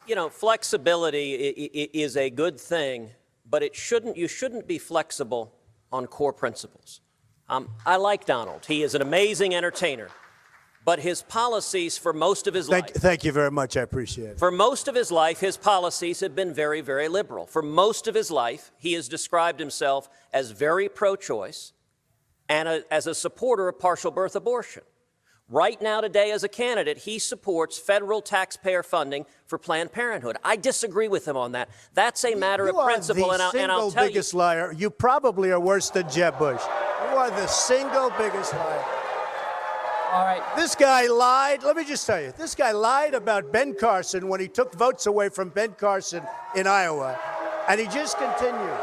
You know, flexibility is a good thing, but you shouldn't be flexible on core principles. I like Donald. He is an amazing entertainer. But his policies for most of his life... Thank you very much. I appreciate it. For most of his life, his policies have been very, very liberal. For most of his life, he has described himself as very pro-choice and as a supporter of partial birth abortion. Right now, today, as a candidate, he supports federal taxpayer funding for Planned Parenthood. I disagree with him on that. That's a matter of principle, and I'll tell you... You are the single biggest liar. You probably are worse than Jeb Bush. You are the single biggest liar. All right. This guy lied. Let me just tell you, this guy lied about Ben Carson when he took votes away from Ben Carson in Iowa, and he just continues.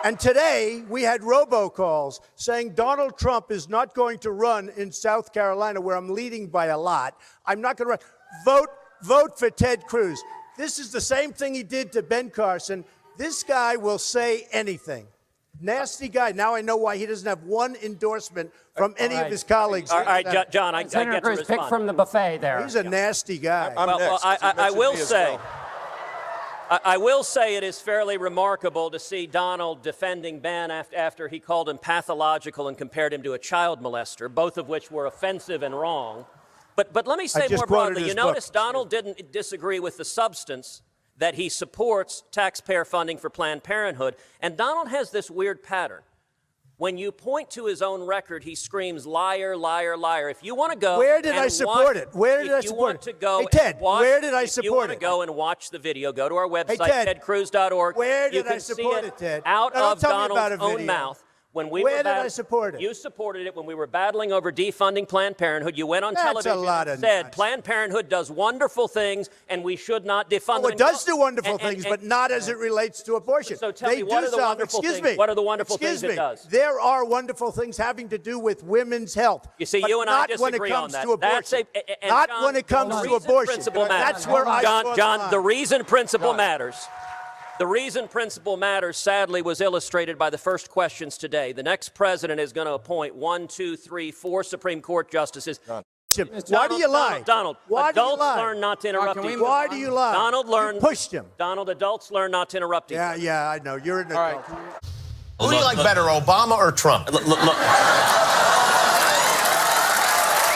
And today, we had robocalls saying Donald Trump is not going to run in South Carolina, where I'm leading by a lot. I'm not going to run. Vote for Ted Cruz. This is the same thing he did to Ben Carson. This guy will say anything. Nasty guy. Now I know why he doesn't have one endorsement from any of his colleagues. All right, John, I get to respond. Pick from the buffet there. He's a nasty guy. I will say it is fairly remarkable to see Donald defending Ben after he called him pathological and compared him to a child molester, both of which were offensive and wrong. But let me say more broadly, you notice Donald didn't disagree with the substance, that he supports taxpayer funding for Planned Parenthood. And Donald has this weird pattern. When you point to his own record, he screams, liar, liar, liar. If you want to go... Where did I support it? Where did I support it? Hey, Ted, where did I support it? If you want to go and watch the video, go to our website, tedcruz.org. Where did I support it, Ted? Out of Donald's own mouth. Where did I support it? You supported it when we were battling over defunding Planned Parenthood. You went on television and said Planned Parenthood does wonderful things and we should not defund them. Oh, it does do wonderful things, but not as it relates to abortion. So tell me, what are the wonderful things? What are the wonderful things it does? There are wonderful things having to do with women's health. You see, you and I disagree on that. Not when it comes to abortion. That's where I draw the line. John, the reason principle matters. The reason principle matters, sadly, was illustrated by the first questions today. The next president is going to appoint 1, 2, 3, 4 Supreme Court justices. Why do you lie? Donald, adults learn not to interrupt each other. Why do you lie? Donald learned. You pushed him. Donald, adults learn not to interrupt each other. Yeah, I know. You're an adult. Who do you like better, Obama or Trump? Look.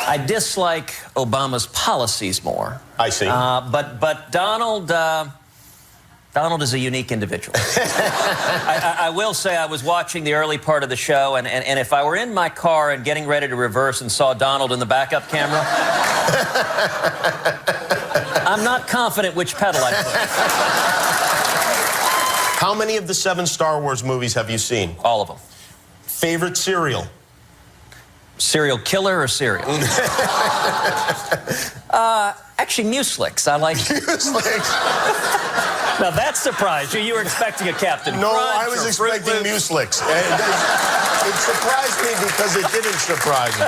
I dislike Obama's policies more. I see. But Donald is a unique individual. I will say I was watching the early part of the show, and if I were in my car and getting ready to reverse and saw Donald in the backup camera, I'm not confident which pedal I put. How many of the 7 Star Wars movies have you seen? All of them. Favorite cereal? Serial killer or cereal? Actually, Mueslix. I like Mueslix. Now that surprised you. You were expecting a Captain No, Crunch I was expecting Mueslix. It surprised me because it didn't surprise me.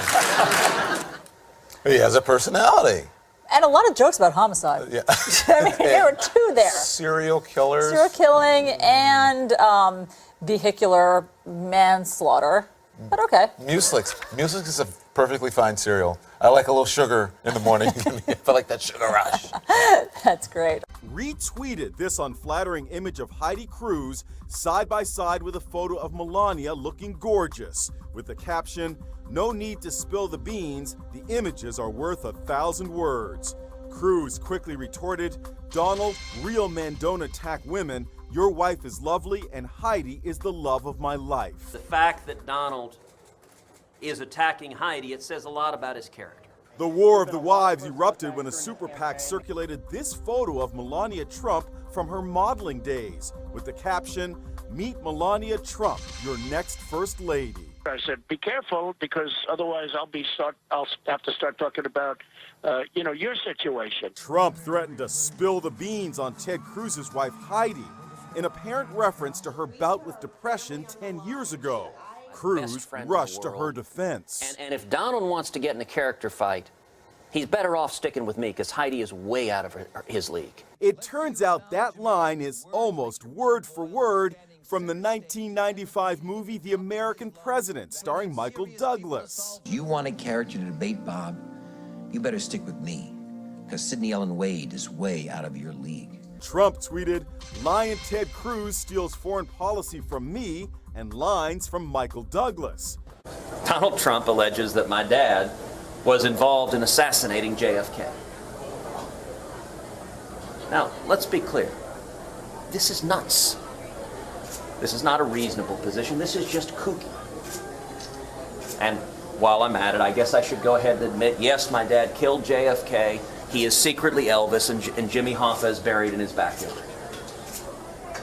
He has a personality. And a lot of jokes about homicide. Yeah. I mean, there were 2 there. Serial killers. Serial killing and vehicular manslaughter. But okay. Mueslix. Mueslix is a perfectly fine cereal. I like a little sugar in the morning. I feel like that sugar rush. That's great. Retweeted this unflattering image of Heidi Cruz side by side with a photo of Melania looking gorgeous, with the caption, "No need to spill the beans, the images are worth 1,000 words." Cruz quickly retorted, "Donald, real men don't attack women. Your wife is lovely and Heidi is the love of my life." The fact that Donald is attacking Heidi, it says a lot about his character. The war of the wives erupted when a super PAC circulated this photo of Melania Trump from her modeling days with the caption, "Meet Melania Trump, your next first lady." I said, be careful, because otherwise I'll have to start talking about, your situation. Trump threatened to spill the beans on Ted Cruz's wife, Heidi, in apparent reference to her bout with depression 10 years ago. Cruz rushed to her defense. And if Donald wants to get in a character fight, he's better off sticking with me, because Heidi is way out of his league. It turns out that line is almost word for word from the 1995 movie The American President, starring Michael Douglas. You want a character to debate Bob? You better stick with me, because Sidney Ellen Wade is way out of your league. Trump tweeted, "Lion Ted Cruz steals foreign policy from me and lines from Michael Douglas." Donald Trump alleges that my dad was involved in assassinating JFK. Now, let's be clear. This is nuts. This is not a reasonable position. This is just kooky. And while I'm at it, I guess I should go ahead and admit, yes, my dad killed JFK. He is secretly Elvis, and Jimmy Hoffa is buried in his backyard.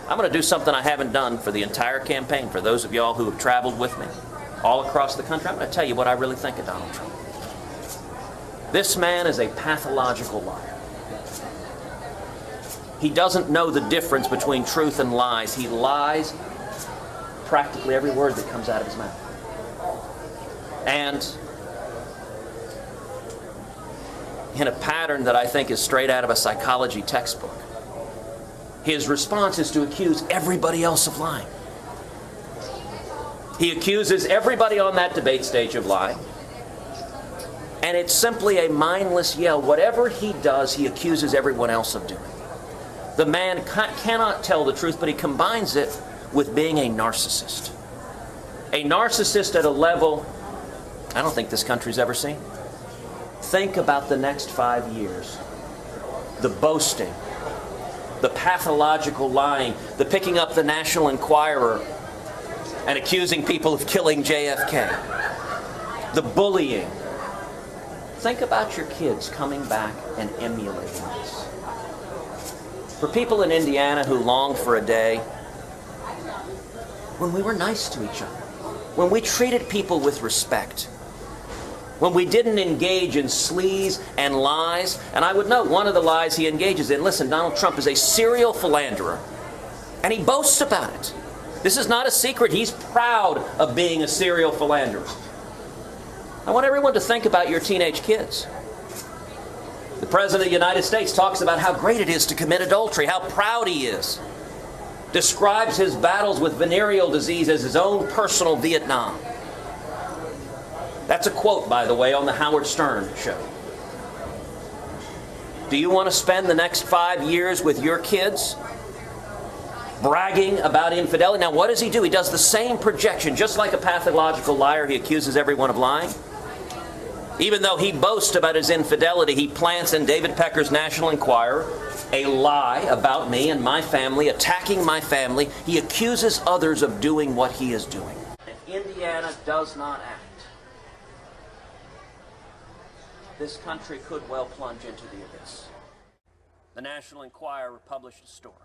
I'm going to do something I haven't done for the entire campaign. For those of y'all who have traveled with me all across the country, I'm going to tell you what I really think of Donald Trump. This man is a pathological liar. He doesn't know the difference between truth and lies. He lies practically every word that comes out of his mouth. And in a pattern that I think is straight out of a psychology textbook, his response is to accuse everybody else of lying. He accuses everybody on that debate stage of lying. And it's simply a mindless yell. Whatever he does, he accuses everyone else of doing. The man cannot tell the truth, but he combines it with being a narcissist. A narcissist at a level I don't think this country's ever seen. Think about the next 5 years. The boasting, the pathological lying, the picking up the National Enquirer and accusing people of killing JFK, the bullying. Think about your kids coming back and emulating this. For people in Indiana who long for a day when we were nice to each other, when we treated people with respect, when we didn't engage in sleaze and lies. And I would note one of the lies he engages in. Listen, Donald Trump is a serial philanderer, and he boasts about it. This is not a secret. He's proud of being a serial philanderer. I want everyone to think about your teenage kids. The President of the United States talks about how great it is to commit adultery, how proud he is. Describes his battles with venereal disease as his own personal Vietnam. That's a quote, by the way, on the Howard Stern show. Do you want to spend the next 5 years with your kids bragging about infidelity? Now, what does he do? He does the same projection. Just like a pathological liar, he accuses everyone of lying. Even though he boasts about his infidelity, he plants in David Pecker's National Enquirer a lie about me and my family, attacking my family. He accuses others of doing what he is doing. If Indiana does not act, this country could well plunge into the abyss. The National Enquirer published a story.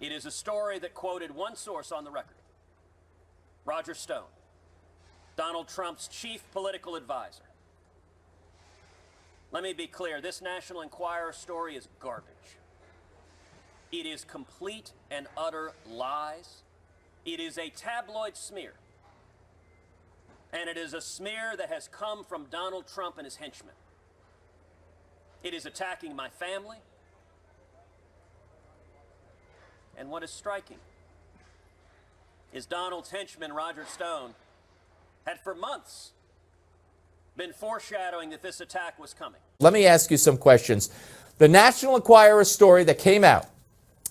It is a story that quoted one source on the record, Roger Stone, Donald Trump's chief political advisor. Let me be clear, this National Enquirer story is garbage. It is complete and utter lies. It is a tabloid smear. And it is a smear that has come from Donald Trump and his henchmen. It is attacking my family. And what is striking is Donald's henchman, Roger Stone, had for months been foreshadowing that this attack was coming. Let me ask you some questions. The National Enquirer story that came out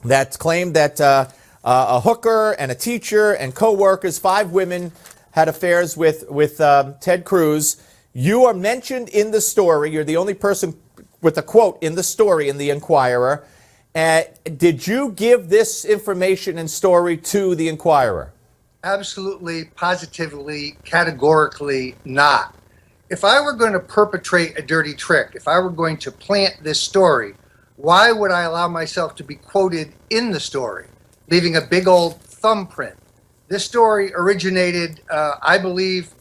that claimed that a hooker and a teacher and co-workers, 5 women, had affairs with Ted Cruz. You are mentioned in the story. You're the only person with a quote in the story in the Enquirer. Did you give this information and story to the Enquirer? Absolutely, positively, categorically not. If I were going to perpetrate a dirty trick, if I were going to plant this story, why would I allow myself to be quoted in the story, leaving a big old thumbprint? This story originated, I believe,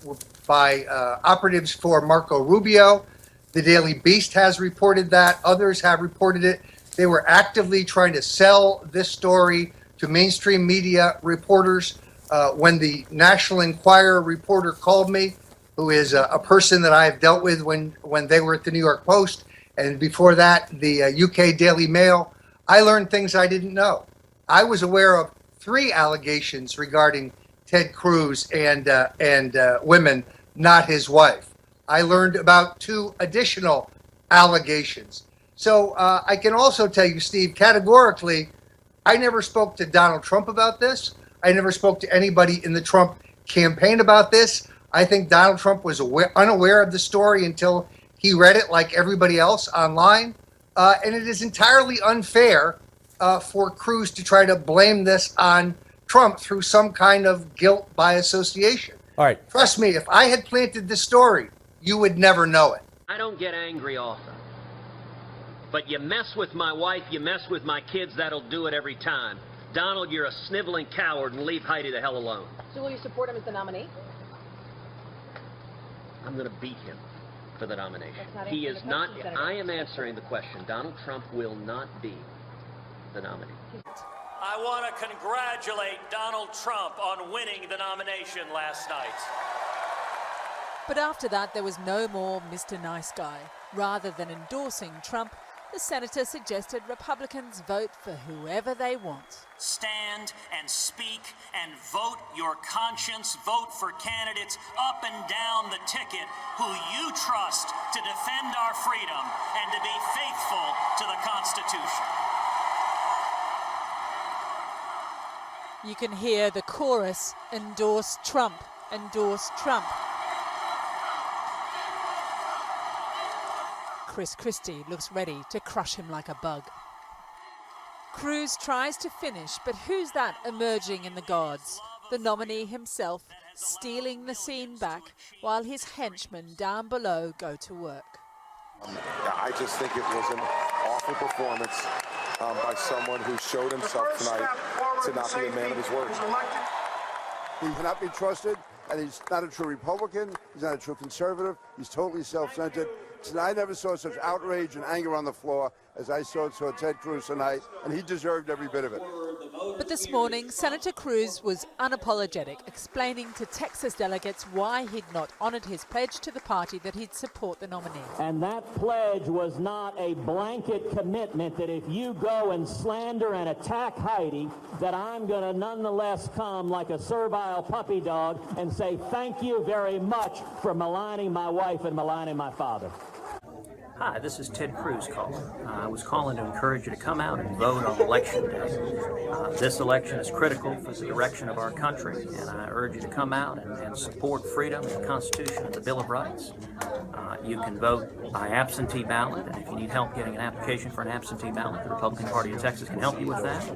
by operatives for Marco Rubio. The Daily Beast has reported that. Others have reported it. They were actively trying to sell this story to mainstream media reporters. When the National Enquirer reporter called me, who is a person that I have dealt with when they were at the New York Post, and before that, the UK Daily Mail, I learned things I didn't know. I was aware of 3 allegations regarding Ted Cruz and women, not his wife. I learned about 2 additional allegations. So I can also tell you, Steve, categorically, I never spoke to Donald Trump about this. I never spoke to anybody in the Trump campaign about this. I think Donald Trump was unaware of the story until he read it like everybody else online. And it is entirely unfair for Cruz to try to blame this on Trump through some kind of guilt by association. All right. Trust me, if I had planted this story, you would never know it. I don't get angry often. But you mess with my wife, you mess with my kids, that'll do it every time. Donald, you're a sniveling coward, and leave Heidi the hell alone. So will you support him as the nominee? I'm going to beat him for the nomination. That's not He answering is the not, question, Senator. I am answering the question. Donald Trump will not be the nominee. I want to congratulate Donald Trump on winning the nomination last night. But after that, there was no more Mr. Nice Guy. Rather than endorsing Trump, the senator suggested Republicans vote for whoever they want. Stand and speak and vote your conscience. Vote for candidates up and down the ticket who you trust to defend our freedom and to be faithful to the Constitution. You can hear the chorus, endorse Trump, endorse Trump. Chris Christie looks ready to crush him like a bug. Cruz tries to finish, but who's that emerging in the gods? The nominee himself, stealing the scene back while his henchmen down below go to work. I just think it was an awful performance by someone who showed himself tonight to not be a man of his words. He cannot be trusted, and he's not a true Republican. He's not a true conservative. He's totally self-centered. I never saw such outrage and anger on the floor as I saw Ted Cruz tonight, and he deserved every bit of it. But this morning, Senator Cruz was unapologetic, explaining to Texas delegates why he'd not honored his pledge to the party that he'd support the nominee. And that pledge was not a blanket commitment that if you go and slander and attack Heidi, that I'm going to nonetheless come like a servile puppy dog and say thank you very much for maligning my wife and maligning my father. Hi, this is Ted Cruz calling. I was calling to encourage you to come out and vote on Election Day. This election is critical for the direction of our country, and I urge you to come out and support freedom and the Constitution and the Bill of Rights. You can vote by absentee ballot, and if you need help getting an application for an absentee ballot, the Republican Party of Texas can help you with that.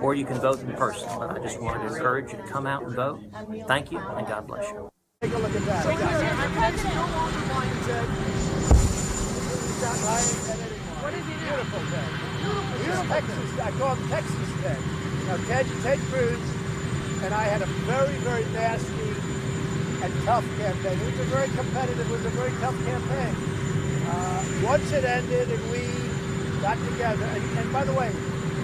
Or you can vote in person, but I just wanted to encourage you to come out and vote. Thank you, and God bless you. Take a look at that. What is he? Beautiful Ted. Beautiful Texas. I call him Texas Ted. Now Ted Cruz and I had a very, very nasty and tough campaign. It was a very competitive, it was a very tough campaign. Once it ended and we got together, and by the way,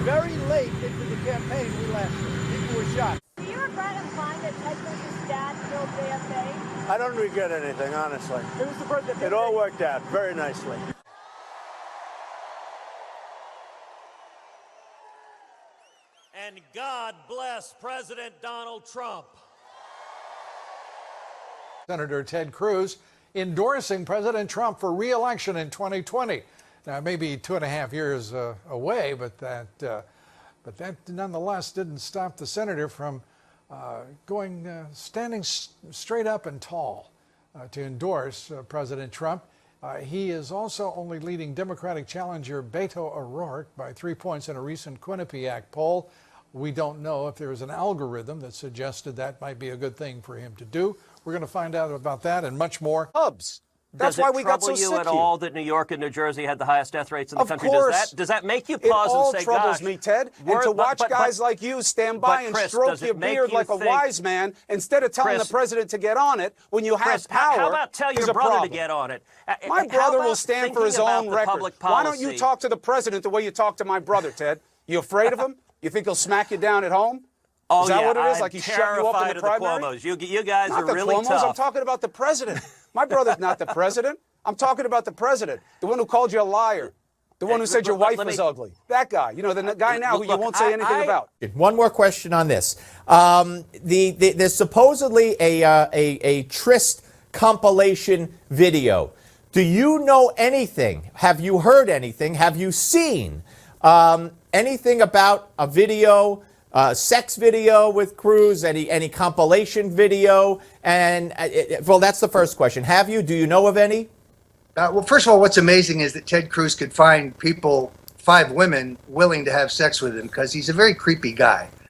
very late into the campaign we left. People were shocked. Do you regret implying that Ted Cruz's dad killed JFK? I don't regret anything, honestly. It was the birthday. It all worked out very nicely. And God bless President Donald Trump. Senator Ted Cruz endorsing President Trump for re-election in 2020. Now, it may be 2.5 years away, but that nonetheless didn't stop the senator from standing straight up and tall to endorse President Trump. He is also only leading Democratic challenger Beto O'Rourke by 3 points in a recent Quinnipiac poll. We don't know if there is an algorithm that suggested that might be a good thing for him to do. We're going to find out about that and much more. Hubs. That's why we got so sick Does it trouble you at all that New York and New Jersey had the highest death rates in the country? Of course. Does that make you pause and say, it all troubles gosh, me, Ted. And to watch guys like you stand by and Chris, stroke your beard like a wise man instead of telling the president to get on it when you have power. How about tell your brother to get on it? My brother will stand for his own record. Why don't you talk to the president the way you talk to my brother, Ted? You afraid of him? You think he'll smack you down at home? Oh, is that yeah, what it is? I'm Like he shut you up in the primary? Cuomo's. You guys Not are the really Cuomo's, tough. I'm talking about the president. My brother's not the president. I'm talking about the president, the one who called you a liar, the one who said your wife was ugly. That guy, you know, the guy now who you won't say anything about. One more question on this. There's supposedly a tryst compilation video. Do you know anything? Have you heard anything? Have you seen anything about a video, sex video with Cruz? Any compilation video? And well, that's the first question. Have you? Do you know of any? Well, first of all, what's amazing is that Ted Cruz could find people, 5 women, willing to have sex with him because he's a very creepy guy.